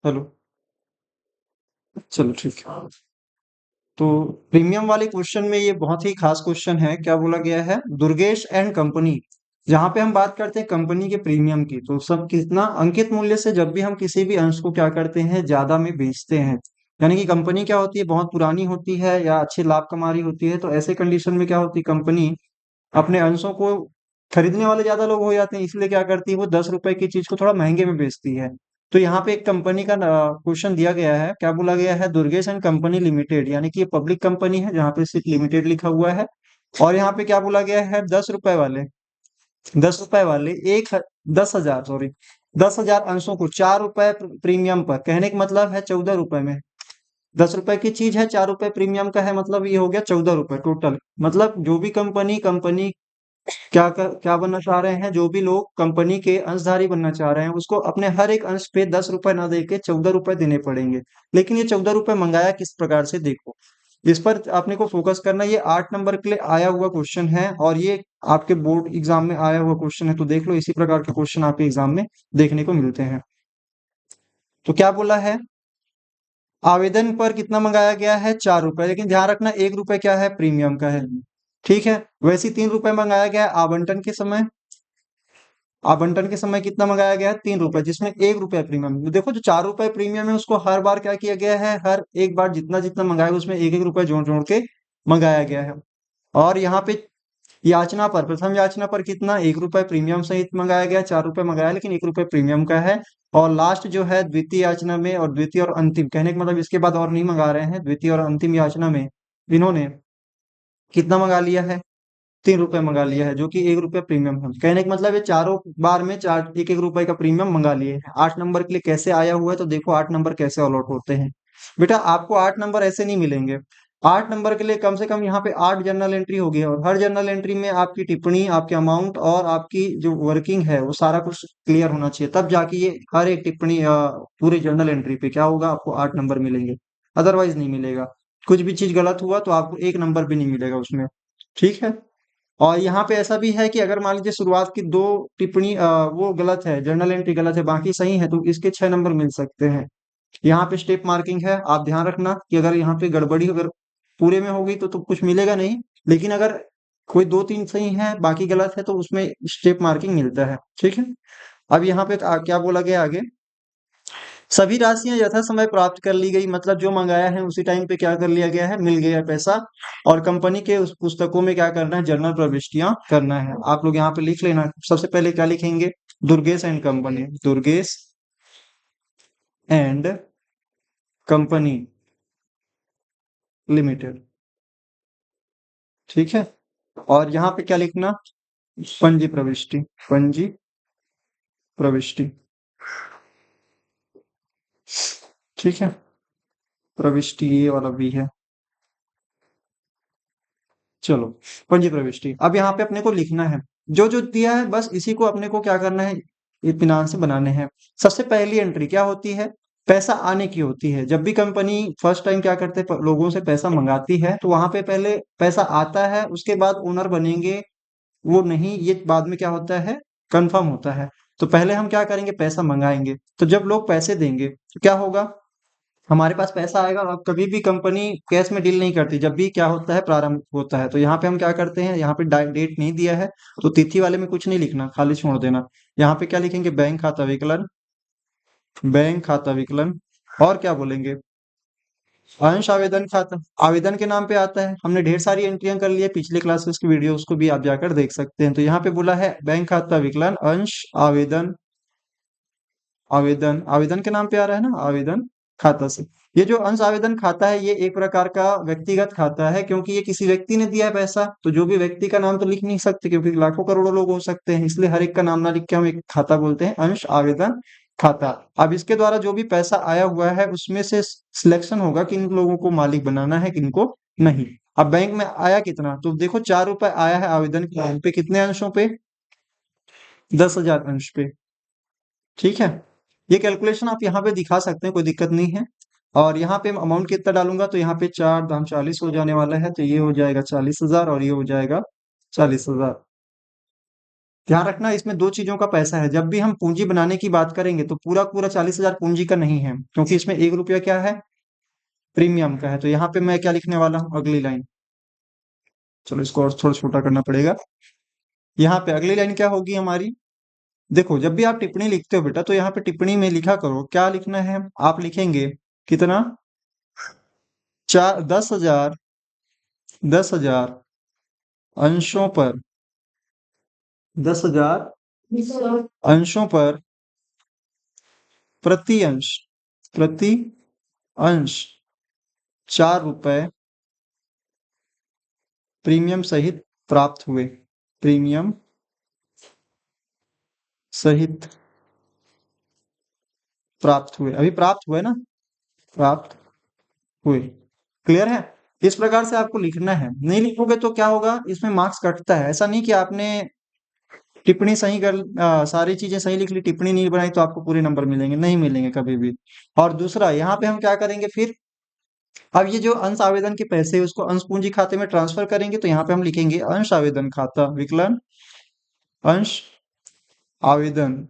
Hello. चलो ठीक है। तो प्रीमियम वाले क्वेश्चन में ये बहुत ही खास क्वेश्चन है। क्या बोला गया है? दुर्गेश एंड कंपनी, जहां पे हम बात करते हैं कंपनी के प्रीमियम की, तो सब कितना अंकित मूल्य से जब भी हम किसी भी अंश को क्या करते हैं, ज्यादा में बेचते हैं, यानी कि कंपनी क्या होती है, बहुत पुरानी होती है या अच्छी लाभ कमा रही होती है, तो ऐसे कंडीशन में क्या होती है, कंपनी अपने अंशों को, खरीदने वाले ज्यादा लोग हो जाते हैं, इसलिए क्या करती है, वो 10 रुपए की चीज को थोड़ा महंगे में बेचती है। तो यहाँ पे एक कंपनी का क्वेश्चन दिया गया है। क्या बोला गया है? दुर्गेश एंड कंपनी लिमिटेड, यानी कि ये पब्लिक कंपनी है जहाँ पे सिर्फ लिमिटेड लिखा हुआ है। और यहाँ पे क्या बोला गया है? 10 रुपए वाले, 10 रुपए वाले 10,000, सॉरी, 10,000 अंशों को 4 रुपए प्रीमियम पर, कहने का मतलब है 14 रुपए में। 10 रुपए की चीज है, 4 रुपए प्रीमियम का है, मतलब ये हो गया 14 रुपए टोटल। मतलब जो भी कंपनी क्या बनना चाह रहे हैं, जो भी लोग कंपनी के अंशधारी बनना चाह रहे हैं, उसको अपने हर एक अंश पे 10 रुपए ना दे के 14 रुपए देने पड़ेंगे। लेकिन ये 14 रुपए मंगाया किस प्रकार से, देखो, इस पर आपने को फोकस करना। ये 8 नंबर के लिए आया हुआ क्वेश्चन है और ये आपके बोर्ड एग्जाम में आया हुआ क्वेश्चन है, तो देख लो, इसी प्रकार के क्वेश्चन आपके एग्जाम में देखने को मिलते हैं। तो क्या बोला है? आवेदन पर कितना मंगाया गया है? 4 रुपए, लेकिन ध्यान रखना 1 रुपए क्या है, प्रीमियम का है। ठीक है। वैसे ही 3 रुपए मंगाया गया है आवंटन के समय। आवंटन के समय कितना मंगाया गया है? 3 रुपए, जिसमें 1 रुपया प्रीमियम। देखो, जो 4 रुपए प्रीमियम है उसको हर बार क्या किया गया है, हर एक बार जितना जितना मंगाया उसमें 1-1 रुपए जोड़ जोड़ के मंगाया गया है। और यहाँ पे याचना पर, प्रथम याचना पर कितना, 1 रुपए प्रीमियम सहित मंगाया गया, 4 रुपए मंगाया लेकिन 1 रुपए प्रीमियम का है। और लास्ट जो है द्वितीय याचना में, और द्वितीय और अंतिम, कहने का मतलब इसके बाद और नहीं मंगा रहे हैं, द्वितीय और अंतिम याचना में इन्होंने कितना मंगा लिया है? 3 रुपए मंगा लिया है, जो कि 1 रुपया प्रीमियम है। कहने का मतलब ये चारों बार में चार 1-1 रुपए का प्रीमियम मंगा लिए हैं। 8 नंबर के लिए कैसे आया हुआ है, तो देखो 8 नंबर कैसे अलॉट होते हैं। बेटा आपको 8 नंबर ऐसे नहीं मिलेंगे। 8 नंबर के लिए कम से कम यहाँ पे 8 जर्नल एंट्री होगी, और हर जर्नल एंट्री में आपकी टिप्पणी, आपके अमाउंट और आपकी जो वर्किंग है वो सारा कुछ क्लियर होना चाहिए, तब जाके ये हर एक टिप्पणी पूरे जर्नल एंट्री पे क्या होगा, आपको 8 नंबर मिलेंगे, अदरवाइज नहीं मिलेगा। कुछ भी चीज गलत हुआ तो आपको 1 नंबर भी नहीं मिलेगा उसमें। ठीक है। और यहाँ पे ऐसा भी है कि अगर मान लीजिए शुरुआत की दो टिप्पणी वो गलत है, जर्नल एंट्री गलत है, बाकी सही है, तो इसके 6 नंबर मिल सकते हैं। यहाँ पे स्टेप मार्किंग है, आप ध्यान रखना कि अगर यहाँ पे गड़बड़ी अगर पूरे में होगी तो कुछ मिलेगा नहीं, लेकिन अगर कोई 2-3 सही है बाकी गलत है तो उसमें स्टेप मार्किंग मिलता है। ठीक है। अब यहाँ पे क्या बोला गया आगे? सभी राशियां यथा समय प्राप्त कर ली गई, मतलब जो मंगाया है उसी टाइम पे क्या कर लिया गया है, मिल गया पैसा। और कंपनी के उस पुस्तकों में क्या करना है, जर्नल प्रविष्टियां करना है। आप लोग यहाँ पे लिख लेना, सबसे पहले क्या लिखेंगे, Durgesh and company, Durgesh and company limited. ठीक है। और यहाँ पे क्या लिखना, पंजी प्रविष्टि, पंजी प्रविष्टि। ठीक है। प्रविष्टि ये वाला भी है। चलो, पंजी प्रविष्टि अब यहाँ पे अपने को लिखना है, जो जो दिया है बस इसी को अपने को क्या करना है, इत्मीनान से बनाने हैं। सबसे पहली एंट्री क्या होती है, पैसा आने की होती है। जब भी कंपनी फर्स्ट टाइम क्या करते हैं, लोगों से पैसा मंगाती है, तो वहां पे पहले पैसा आता है, उसके बाद ओनर बनेंगे वो नहीं, ये बाद में क्या होता है, कंफर्म होता है। तो पहले हम क्या करेंगे, पैसा मंगाएंगे। तो जब लोग पैसे देंगे तो क्या होगा, हमारे पास पैसा आएगा। और कभी भी कंपनी कैश में डील नहीं करती, जब भी क्या होता है, प्रारंभ होता है। तो यहाँ पे हम क्या करते हैं, यहाँ पे डेट नहीं दिया है तो तिथि वाले में कुछ नहीं लिखना, खाली छोड़ देना। यहाँ पे क्या लिखेंगे, बैंक खाता विकलन, बैंक खाता विकलन। और क्या बोलेंगे, अंश आवेदन खाता। आवेदन के नाम पे आता है, हमने ढेर सारी एंट्रियां कर ली है, पिछले क्लासेस की वीडियो उसको भी आप जाकर देख सकते हैं। तो यहाँ पे बोला है बैंक खाता विकलन अंश आवेदन, आवेदन, आवेदन के नाम पे आ रहा है ना, आवेदन खाता से। ये जो अंश आवेदन खाता है ये एक प्रकार का व्यक्तिगत खाता है, क्योंकि ये किसी व्यक्ति ने दिया है पैसा, तो जो भी व्यक्ति का नाम तो लिख नहीं सकते, क्योंकि लाखों करोड़ों लोग हो सकते हैं, इसलिए हर एक का नाम ना लिख के हम एक खाता बोलते हैं, अंश आवेदन खाता। अब इसके द्वारा जो भी पैसा आया हुआ है उसमें से सिलेक्शन होगा किन लोगों को मालिक बनाना है, किनको नहीं। अब बैंक में आया कितना, तो देखो 4 रुपए आया है आवेदन के नाम पे, कितने अंशों पे, 10,000 अंश पे। ठीक है। ये कैलकुलेशन आप यहाँ पे दिखा सकते हैं, कोई दिक्कत नहीं है। और यहाँ पे अमाउंट कितना डालूंगा, तो यहाँ पे 4 दाम 40 हो जाने वाला है, तो ये हो जाएगा 40,000 और ये हो जाएगा 40,000। ध्यान रखना इसमें दो चीजों का पैसा है। जब भी हम पूंजी बनाने की बात करेंगे तो पूरा पूरा 40,000 पूंजी का नहीं है, क्योंकि इसमें 1 रुपया क्या है, प्रीमियम का है। तो यहाँ पे मैं क्या लिखने वाला हूँ, अगली लाइन, चलो इसको और थोड़ा छोटा करना पड़ेगा। यहाँ पे अगली लाइन क्या होगी हमारी, देखो जब भी आप टिप्पणी लिखते हो बेटा, तो यहाँ पे टिप्पणी में लिखा करो, क्या लिखना है, आप लिखेंगे कितना, 10,000, 10,000 अंशों पर, 10,000 अंशों पर प्रति अंश, प्रति अंश 4 रुपए प्रीमियम सहित प्राप्त हुए, प्रीमियम सहित प्राप्त हुए, अभी प्राप्त हुए ना, प्राप्त हुए, क्लियर है। इस प्रकार से आपको लिखना है, नहीं लिखोगे तो क्या होगा, इसमें मार्क्स कटता है। ऐसा नहीं कि आपने टिप्पणी सही कर सारी चीजें सही लिख ली, टिप्पणी नहीं बनाई तो आपको पूरे नंबर मिलेंगे, नहीं मिलेंगे कभी भी। और दूसरा यहाँ पे हम क्या करेंगे फिर, अब ये जो अंश आवेदन के पैसे है उसको अंश पूंजी खाते में ट्रांसफर करेंगे, तो यहाँ पे हम लिखेंगे अंश आवेदन खाता विकलन अंश आवेदन।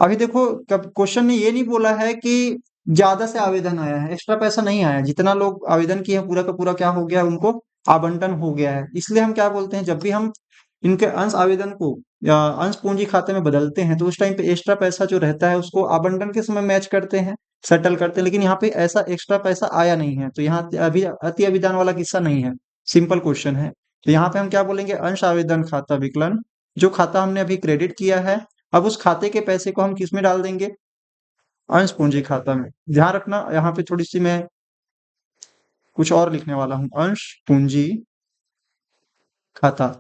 अभी देखो, कब क्वेश्चन ने ये नहीं बोला है कि ज्यादा से आवेदन आया है, एक्स्ट्रा पैसा नहीं आया, जितना लोग आवेदन किए हैं पूरा का पूरा क्या हो गया, उनको आवंटन हो गया है। इसलिए हम क्या बोलते हैं, जब भी हम इनके अंश आवेदन को या अंश पूंजी खाते में बदलते हैं तो उस टाइम पे एक्स्ट्रा पैसा जो रहता है उसको आवंटन के समय मैच करते हैं, सेटल करते हैं। लेकिन यहाँ पे ऐसा एक्स्ट्रा पैसा आया नहीं है, तो यहाँ अभी अति अभिदान वाला किस्सा नहीं है, सिंपल क्वेश्चन है। तो यहाँ पे हम क्या बोलेंगे, अंश आवेदन खाता विकलन, जो खाता हमने अभी क्रेडिट किया है, अब उस खाते के पैसे को हम किस में डाल देंगे, अंश पूंजी खाता में। ध्यान रखना यहाँ पे थोड़ी सी मैं कुछ और लिखने वाला हूँ, अंश पूंजी खाता।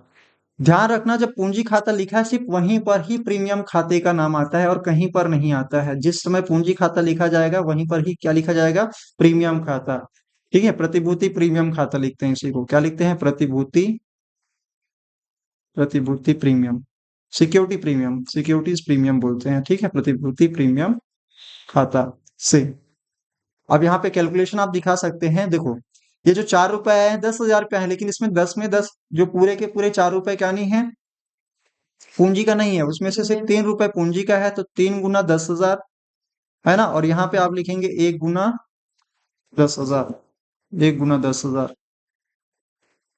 ध्यान रखना जब पूंजी खाता लिखा है सिर्फ वहीं पर ही प्रीमियम खाते का नाम आता है और कहीं पर नहीं आता है। जिस समय पूंजी खाता लिखा जाएगा वहीं पर ही क्या लिखा जाएगा, प्रीमियम खाता। ठीक है, प्रतिभूति प्रीमियम खाता लिखते हैं इसी को, क्या लिखते हैं, प्रतिभूति, प्रतिभूति premium, security premium, securities premium बोलते हैं। ठीक है, प्रतिभूति प्रीमियम खाता से। अब यहाँ पे कैलकुलेशन आप दिखा सकते हैं, देखो ये जो 4 रुपए आए हैं 10,000 रुपए है, लेकिन इसमें 10 में 10 जो पूरे के पूरे 4 रुपए क्या नहीं है, पूंजी का नहीं है, उसमें से सिर्फ 3 रुपए पूंजी का है, तो 3 गुना 10,000 है ना। और यहाँ पे आप लिखेंगे 1 गुना 10,000, 1 गुना 10,000।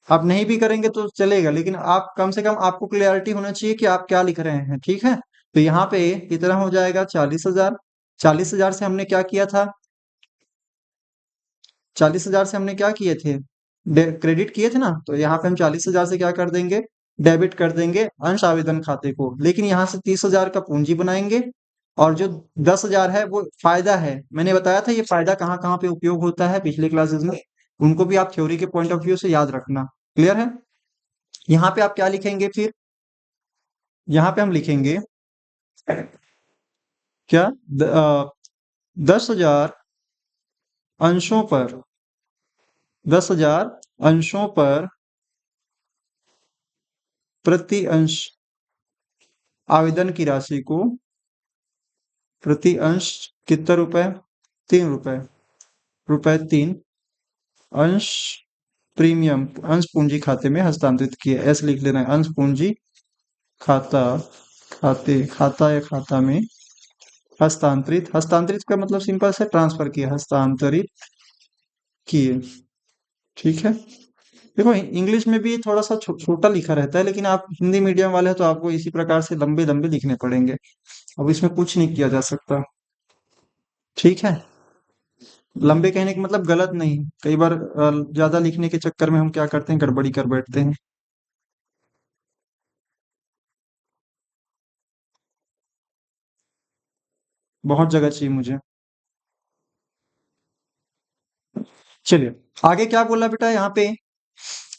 आप नहीं भी करेंगे तो चलेगा, लेकिन आप कम से कम आपको क्लियरिटी होना चाहिए कि आप क्या लिख रहे हैं। ठीक है, तो यहाँ पे कितना हो जाएगा, 40,000। 40,000 से हमने क्या किया था, 40,000 से हमने क्या किए थे, क्रेडिट किए थे ना, तो यहाँ पे हम 40,000 से क्या कर देंगे, डेबिट कर देंगे अंश आवेदन खाते को। लेकिन यहाँ से 30,000 का पूंजी बनाएंगे, और जो 10,000 है वो फायदा है। मैंने बताया था ये फायदा कहाँ कहाँ पे उपयोग होता है पिछले क्लासेस में, उनको भी आप थ्योरी के पॉइंट ऑफ व्यू से याद रखना। क्लियर है। यहाँ पे आप क्या लिखेंगे फिर, यहाँ पे हम लिखेंगे क्या, 10,000 अंशों पर, 10,000 अंशों पर प्रति अंश आवेदन की राशि को, प्रति अंश कितना रुपए, 3 रुपए, रुपए 3 अंश प्रीमियम अंश पूंजी खाते में हस्तांतरित किए, ऐसे लिख लेना है, अंश पूंजी खाता, खाते, खाता या खाता में हस्तांतरित, हस्तांतरित का मतलब सिंपल से ट्रांसफर किया, हस्तांतरित किए। ठीक है, देखो इंग्लिश में भी थोड़ा सा छोटा लिखा रहता है, लेकिन आप हिंदी मीडियम वाले हैं तो आपको इसी प्रकार से लंबे लंबे लिखने पड़ेंगे। अब इसमें कुछ नहीं किया जा सकता। ठीक है, लंबे कहने का मतलब गलत नहीं, कई बार ज्यादा लिखने के चक्कर में हम क्या करते हैं, गड़बड़ी कर बैठते हैं। बहुत जगह चाहिए मुझे। चलिए आगे क्या बोला बेटा, यहाँ पे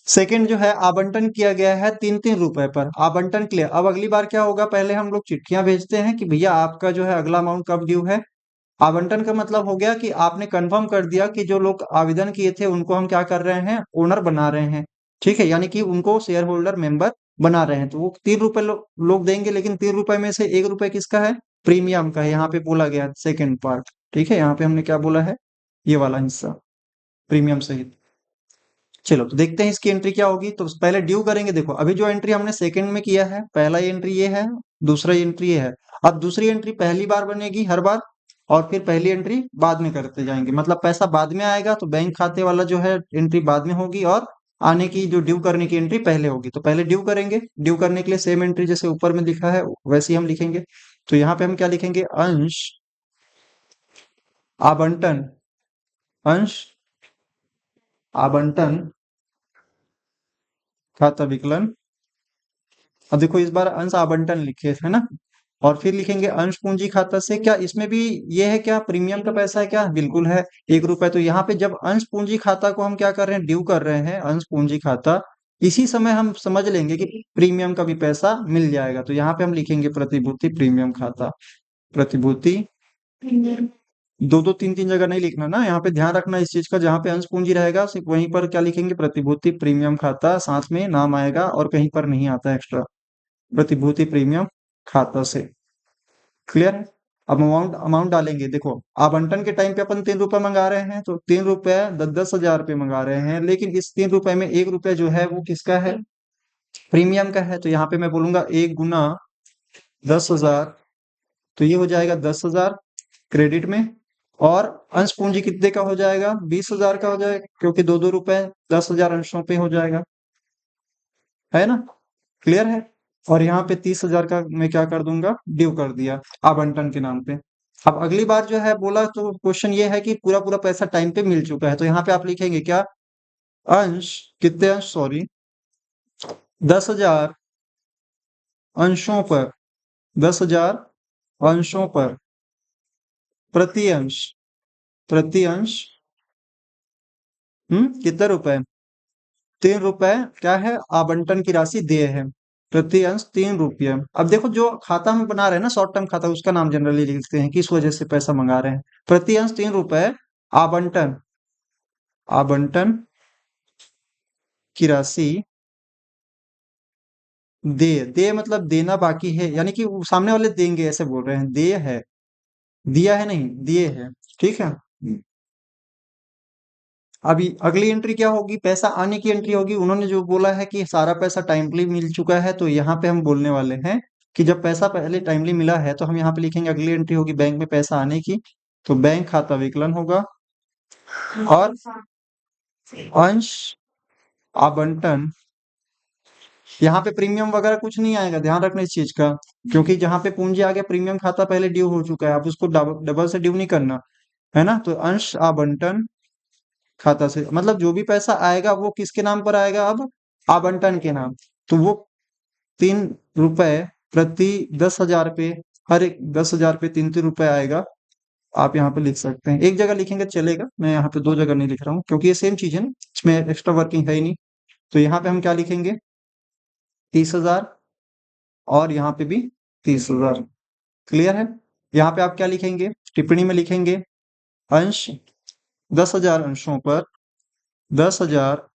सेकंड जो है, आवंटन किया गया है 3-3 रुपए पर, आवंटन क्लियर। अब अगली बार क्या होगा, पहले हम लोग चिट्ठियां भेजते हैं कि भैया आपका जो है अगला अमाउंट कब ड्यू है। आवंटन का मतलब हो गया कि आपने कंफर्म कर दिया कि जो लोग आवेदन किए थे उनको हम क्या कर रहे हैं, ओनर बना रहे हैं। ठीक है, यानी कि उनको शेयर होल्डर मेंबर बना रहे हैं, तो वो 3 रुपए लोग देंगे, लेकिन 3 रुपए में से 1 रुपए किसका है, प्रीमियम का है, यहाँ पे बोला गया सेकेंड पार्ट। ठीक है, यहाँ पे हमने क्या बोला है, ये वाला हिस्सा प्रीमियम सहित। चलो तो देखते हैं इसकी एंट्री क्या होगी। तो पहले ड्यू करेंगे। देखो अभी जो एंट्री हमने सेकंड में किया है, पहला एंट्री ये है, दूसरा एंट्री ये है। अब दूसरी एंट्री पहली बार बनेगी हर बार, और फिर पहली एंट्री बाद में करते जाएंगे। मतलब पैसा बाद में आएगा तो बैंक खाते वाला जो है एंट्री बाद में होगी, और आने की जो ड्यू करने की एंट्री पहले होगी। तो पहले ड्यू करेंगे। ड्यू करने के लिए सेम एंट्री जैसे ऊपर में लिखा है वैसे ही हम लिखेंगे। तो यहाँ पे हम क्या लिखेंगे, अंश आवंटन, अंश आवंटन खाता विकलन। अब देखो इस बार अंश आवंटन लिखे है ना, और फिर लिखेंगे अंश पूंजी खाता से। क्या इसमें भी ये है, क्या प्रीमियम का पैसा है? क्या बिल्कुल है, 1 रुपए। तो यहाँ पे जब अंश पूंजी खाता को हम क्या कर रहे हैं, ड्यू कर रहे हैं अंश पूंजी खाता, इसी समय हम समझ लेंगे कि प्रीमियम का भी पैसा मिल जाएगा। तो यहाँ पे हम लिखेंगे प्रतिभूति प्रीमियम खाता, प्रतिभूति। दो दो तीन तीन जगह नहीं लिखना ना, यहाँ पे ध्यान रखना इस चीज का। जहाँ पे अंश पूंजी रहेगा सिर्फ वहीं पर क्या लिखेंगे, प्रतिभूति प्रीमियम खाता, साथ में नाम आएगा, और कहीं पर नहीं आता एक्स्ट्रा, प्रतिभूति प्रीमियम खाता से। क्लियर है। अब अमाउंट अमाउंट डालेंगे। देखो आवंटन के टाइम पे अपन 3 रुपए मंगा रहे हैं, तो 3 रुपए 10,000 रुपये मंगा रहे हैं, लेकिन इस 3 रुपए में 1 रुपए जो है वो किसका है, प्रीमियम का है। तो यहाँ पे मैं बोलूंगा 1 गुना 10,000, तो ये हो जाएगा 10,000 क्रेडिट में। और अंश पूंजी कितने का हो जाएगा, 20,000 का हो जाएगा, क्योंकि 2-2 रुपए 10,000 अंशों पे हो जाएगा, है ना। क्लियर है। और यहाँ पे 30,000 का मैं क्या कर दूंगा, ड्यू कर दिया आवंटन के नाम पे। अब अगली बार जो है बोला, तो क्वेश्चन ये है कि पूरा पूरा पैसा टाइम पे मिल चुका है। तो यहाँ पे आप लिखेंगे क्या, अंश, कितने अंश, सॉरी, 10,000 अंशों पर, 10,000 अंशों पर प्रति अंश, प्रति अंश कितने रुपए, 3 रुपए क्या है, आवंटन की राशि देय है, प्रति अंश 3 रुपये। अब देखो जो खाता हम बना रहे हैं ना, शॉर्ट टर्म खाता, उसका नाम जनरली लिखते हैं, किस वजह से पैसा मंगा रहे हैं। प्रति अंश 3 रुपए आवंटन, आवंटन की राशि देय, देय मतलब देना बाकी है, यानी कि वो सामने वाले देंगे ऐसे बोल रहे हैं, देय है, दिया है नहीं, दिए है। ठीक है। अभी अगली एंट्री क्या होगी, पैसा आने की एंट्री होगी। उन्होंने जो बोला है कि सारा पैसा टाइमली मिल चुका है, तो यहाँ पे हम बोलने वाले हैं कि जब पैसा पहले टाइमली मिला है, तो हम यहाँ पे लिखेंगे अगली एंट्री होगी बैंक में पैसा आने की। तो बैंक खाता विकलन होगा, और अंश आवंटन, यहाँ पे प्रीमियम वगैरह कुछ नहीं आएगा, ध्यान रखना इस चीज का। क्योंकि जहाँ पे पूंजी आ गया, प्रीमियम खाता पहले ड्यू हो चुका है, अब उसको डबल डबल से ड्यू नहीं करना, है ना। तो अंश आवंटन खाता से, मतलब जो भी पैसा आएगा वो किसके नाम पर आएगा, अब आवंटन के नाम। तो वो 3 रुपए प्रति 10,000 पे, हर एक 10,000 पे 3-3 रुपए आएगा। आप यहाँ पे लिख सकते हैं, एक जगह लिखेंगे चलेगा, मैं यहाँ पे 2 जगह नहीं लिख रहा हूँ, क्योंकि ये सेम चीज है ना, इसमें एक्स्ट्रा वर्किंग है ही नहीं। तो यहाँ पे हम क्या लिखेंगे, 30,000, और यहाँ पे भी 30,000। क्लियर है। यहाँ पे आप क्या लिखेंगे, टिप्पणी में लिखेंगे अंश 10,000 अंशों पर 10,000।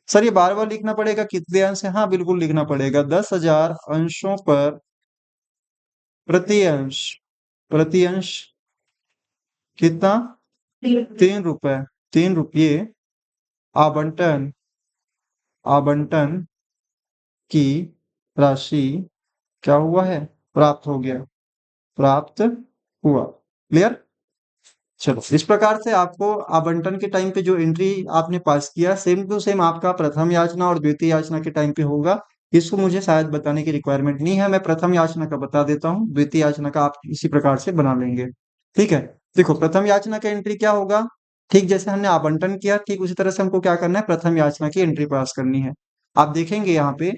सर ये बार बार लिखना पड़ेगा कितने अंश है, हाँ बिल्कुल लिखना पड़ेगा, 10,000 अंशों पर प्रति अंश, प्रति अंश कितना, 3 रुपए, 3 रुपये आवंटन, आवंटन की राशि क्या हुआ है, प्राप्त हो गया, प्राप्त हुआ। क्लियर। चलो इस प्रकार से आपको आवंटन के टाइम पे जो एंट्री आपने पास किया, सेम टू सेम आपका प्रथम याचना और द्वितीय याचना के टाइम पे होगा। इसको मुझे शायद बताने की रिक्वायरमेंट नहीं है, मैं प्रथम याचना का बता देता हूँ, द्वितीय याचना का आप इसी प्रकार से बना लेंगे। ठीक है। देखो प्रथम याचना का एंट्री क्या होगा, ठीक जैसे हमने आवंटन किया, ठीक उसी तरह से हमको क्या करना है, प्रथम याचना की एंट्री पास करनी है। आप देखेंगे यहाँ पे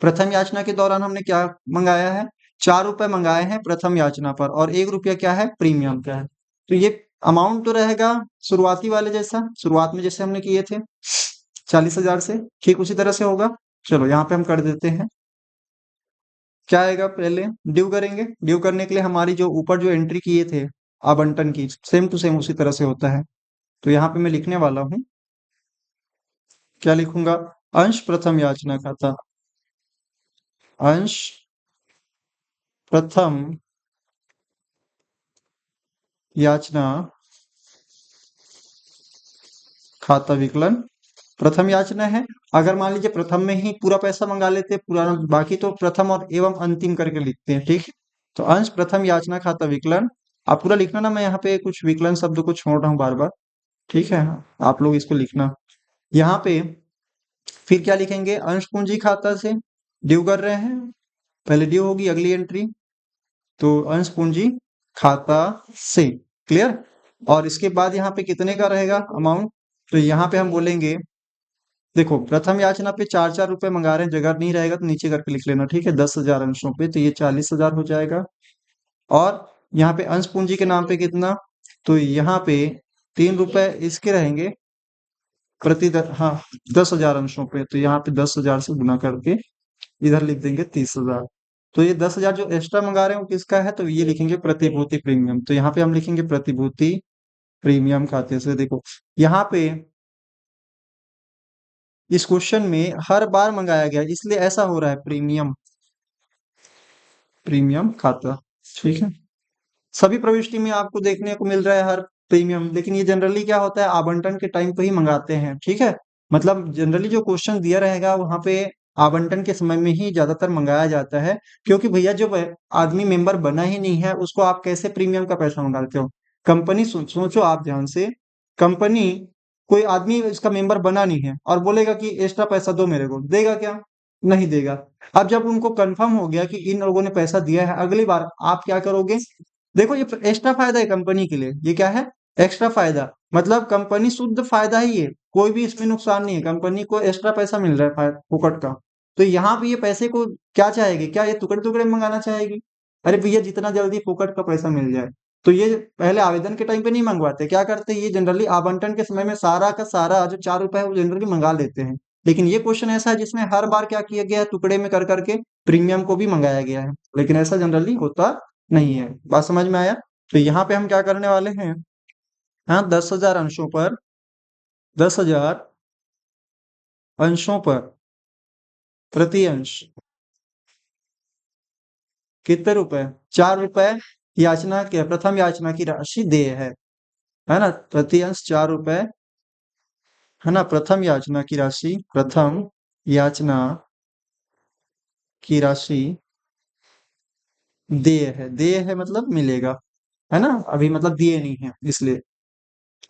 प्रथम याचना के दौरान हमने क्या मंगाया है, 4 रुपए मंगाए हैं प्रथम याचना पर, और 1 रुपया क्या है, प्रीमियम का है। तो ये अमाउंट तो रहेगा शुरुआती वाले जैसा, शुरुआत में जैसे हमने किए थे 40,000 से, ठीक उसी तरह से होगा। चलो यहाँ पे हम कर देते हैं, क्या आएगा, पहले ड्यू करेंगे। ड्यू करने के लिए हमारी जो ऊपर जो एंट्री किए थे आवंटन की, सेम टू सेम उसी तरह से होता है। तो यहाँ पे मैं लिखने वाला हूँ, क्या लिखूंगा, अंश प्रथम याचना खाता, अंश प्रथम याचना खाता विकलन प्रथम याचना है। अगर मान लीजिए प्रथम में ही पूरा पैसा मंगा लेते पूरा, बाकी तो प्रथम और एवं अंतिम करके लिखते हैं, ठीक है। तो अंश प्रथम याचना खाता विकलन, आप पूरा लिखना ना, मैं यहाँ पे कुछ विकलन शब्द को छोड़ रहा हूँ बार बार, ठीक है। आप लोग इसको लिखना। यहाँ पे फिर क्या लिखेंगे, अंश पूंजी खाता से ड्यू कर रहे हैं, पहले ड्यू होगी अगली एंट्री, तो अंश पूंजी खाता से, क्लियर। और इसके बाद यहाँ पे कितने का रहेगा अमाउंट, तो यहाँ पे हम बोलेंगे, देखो प्रथम याचना पे 4-4 रुपए मंगा रहे हैं, जगह नहीं रहेगा तो नीचे करके लिख लेना, ठीक है। 10,000 अंशों पे तो ये 40,000 हो जाएगा। और यहाँ पे अंश पूंजी के नाम पे कितना, तो यहाँ पे 3 रुपए इसके रहेंगे हाँ 10,000 अंशों पे, तो यहाँ पे 10,000 से गुना करके इधर लिख देंगे 30,000। तो ये 10,000 जो एक्स्ट्रा मंगा रहे हैं वो किसका है, तो ये लिखेंगे प्रतिभूति प्रीमियम, तो यहाँ पे हम लिखेंगे प्रतिभूति प्रीमियम खाते से। देखो यहाँ पे इस क्वेश्चन में हर बार मंगाया गया इसलिए ऐसा हो रहा है, प्रीमियम प्रीमियम खाता, ठीक है। सभी प्रविष्टि में आपको देखने को मिल रहा है हर प्रीमियम, लेकिन ये जनरली क्या होता है आवंटन के टाइम पे ही मंगाते हैं, ठीक है। मतलब जनरली जो क्वेश्चन दिया रहेगा वहां पे आवंटन के समय में ही ज्यादातर मंगाया जाता है, क्योंकि भैया जो आदमी मेंबर बना ही नहीं है उसको आप कैसे प्रीमियम का पैसा मंगाते हो। कंपनी सोचो आप ध्यान से, कंपनी कोई आदमी इसका मेंबर बना नहीं है और बोलेगा कि एक्स्ट्रा पैसा दो मेरे को, देगा क्या, नहीं देगा। अब जब उनको कंफर्म हो गया कि इन लोगों ने पैसा दिया है, अगली बार आप क्या करोगे, देखो ये एक्स्ट्रा फायदा है कंपनी के लिए, ये क्या है एक्स्ट्रा फायदा, मतलब कंपनी शुद्ध फायदा ही है, कोई भी इसमें नुकसान नहीं है, कंपनी को एक्स्ट्रा पैसा मिल रहा है फुकट का। तो यहाँ पे ये पैसे को क्या चाहेगी, क्या ये टुकड़े टुकड़े में मंगाना चाहेगी, अरे भैया जितना जल्दी फुकट का पैसा मिल जाए। तो ये पहले आवेदन के टाइम पे नहीं मंगवाते, क्या करते हैं ये जनरली आवंटन के समय में सारा का सारा जो 4 रुपए है वो जनरली मंगा लेते हैं। लेकिन ये क्वेश्चन ऐसा है जिसमें हर बार क्या किया गया है, टुकड़े में कर करके प्रीमियम को भी मंगाया गया है, लेकिन ऐसा जनरली होता नहीं है। बात समझ में आया। तो यहाँ पे हम क्या करने वाले हैं, हाँ 10,000 अंशों पर, 10,000 अंशों पर प्रति अंश कितने रुपए, 4 रुपए याचना के प्रथम याचना की राशि देय है ना, प्रति अंश 4 रुपए, है ना। प्रथम याचना की राशि, प्रथम याचना की राशि देय है, देय है मतलब मिलेगा, है ना, अभी मतलब दिए नहीं है इसलिए।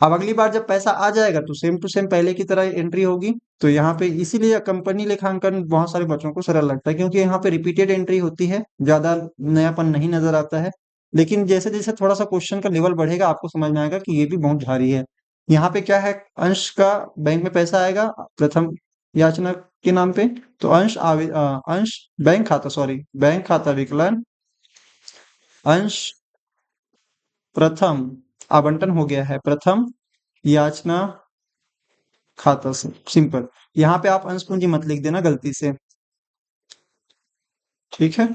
अब अगली बार जब पैसा आ जाएगा तो सेम टू सेम पहले की तरह एंट्री होगी। तो यहाँ पे इसीलिए कंपनी लेखांकन बहुत सारे बच्चों को सरल लगता है, क्योंकि यहाँ पे रिपीटेड एंट्री होती है, ज्यादा नयापन नहीं नजर आता है। लेकिन जैसे जैसे थोड़ा सा क्वेश्चन का लेवल बढ़ेगा आपको समझ में आएगा कि ये भी बहुत भारी है। यहाँ पे क्या है, अंश का बैंक में पैसा आएगा प्रथम याचना के नाम पे, तो अंश बैंक खाता, सॉरी बैंक खाता विकलन अंश प्रथम आवंटन हो गया है प्रथम याचना खाता से, सिंपल। यहाँ पे आप अंश पूंजी मत लिख देना गलती से, ठीक है।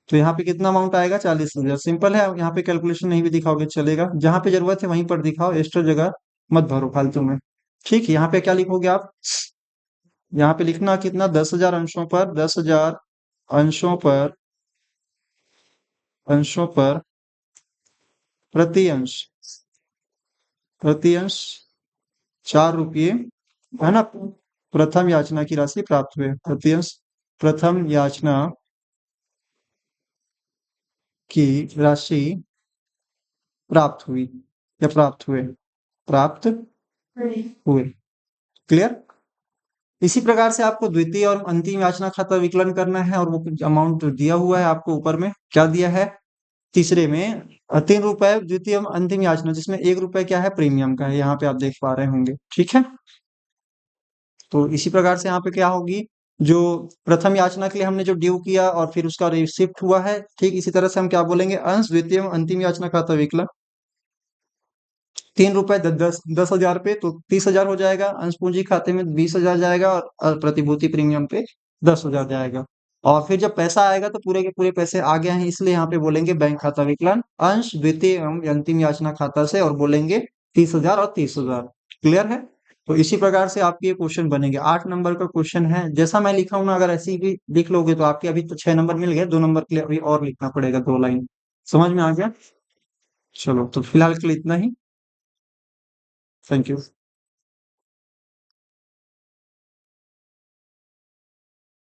तो यहाँ पे कितना अमाउंट आएगा, 40,000, सिंपल है। यहाँ पे कैलकुलेशन नहीं भी दिखाओगे चलेगा, जहाँ पे जरूरत है वहीं पर दिखाओ, एक्स्ट्रा जगह मत भरो फालतू में, ठीक है। यहाँ पे क्या लिखोगे आप, यहाँ पे लिखना कितना, 10,000 अंशों पर, 10,000 अंशों पर, अंशों पर प्रति अंश, प्रति अंश 4 रुपये, है ना। प्रथम याचना की राशि प्राप्त हुए, प्रति अंश प्रथम याचना की राशि प्राप्त हुई या प्राप्त हुए, प्राप्त हुए, क्लियर। इसी प्रकार से आपको द्वितीय और अंतिम याचना खाता विकलन करना है, और वो अमाउंट दिया हुआ है आपको ऊपर में, क्या दिया है तीसरे में, 3 रुपए द्वितीय और अंतिम याचना, जिसमें 1 रुपए क्या है प्रीमियम का है, यहाँ पे आप देख पा रहे होंगे, ठीक है। तो इसी प्रकार से यहाँ पे क्या होगी, जो प्रथम याचना के लिए हमने जो ड्यू किया और फिर उसका रिसिप्ट हुआ है, ठीक इसी तरह से हम क्या बोलेंगे, अंश द्वितीय और अंतिम याचना खाता विकलन 3 रुपए 10,000 पे तो 30,000 हो जाएगा, अंश पूंजी खाते में 20,000 जाएगा, और प्रतिभूति प्रीमियम पे 10,000 जाएगा। और फिर जब पैसा आएगा तो पूरे के पूरे पैसे आ गए हैं, इसलिए यहाँ पे बोलेंगे बैंक खाता विकलन अंश द्वितीय एवं अंतिम याचना खाता से, और बोलेंगे 30,000 और 30,000, क्लियर है। तो इसी प्रकार से आपके ये क्वेश्चन बनेंगे। 8 नंबर का क्वेश्चन है, जैसा मैं लिखा हूं ना, अगर ऐसे ही भी लिख लोगे तो आपके अभी तो 6 नंबर मिल गए, 2 नंबर के लिए अभी और लिखना पड़ेगा 2 लाइन, समझ में आ गया। चलो तो फिलहाल के लिए इतना ही, थैंक यू।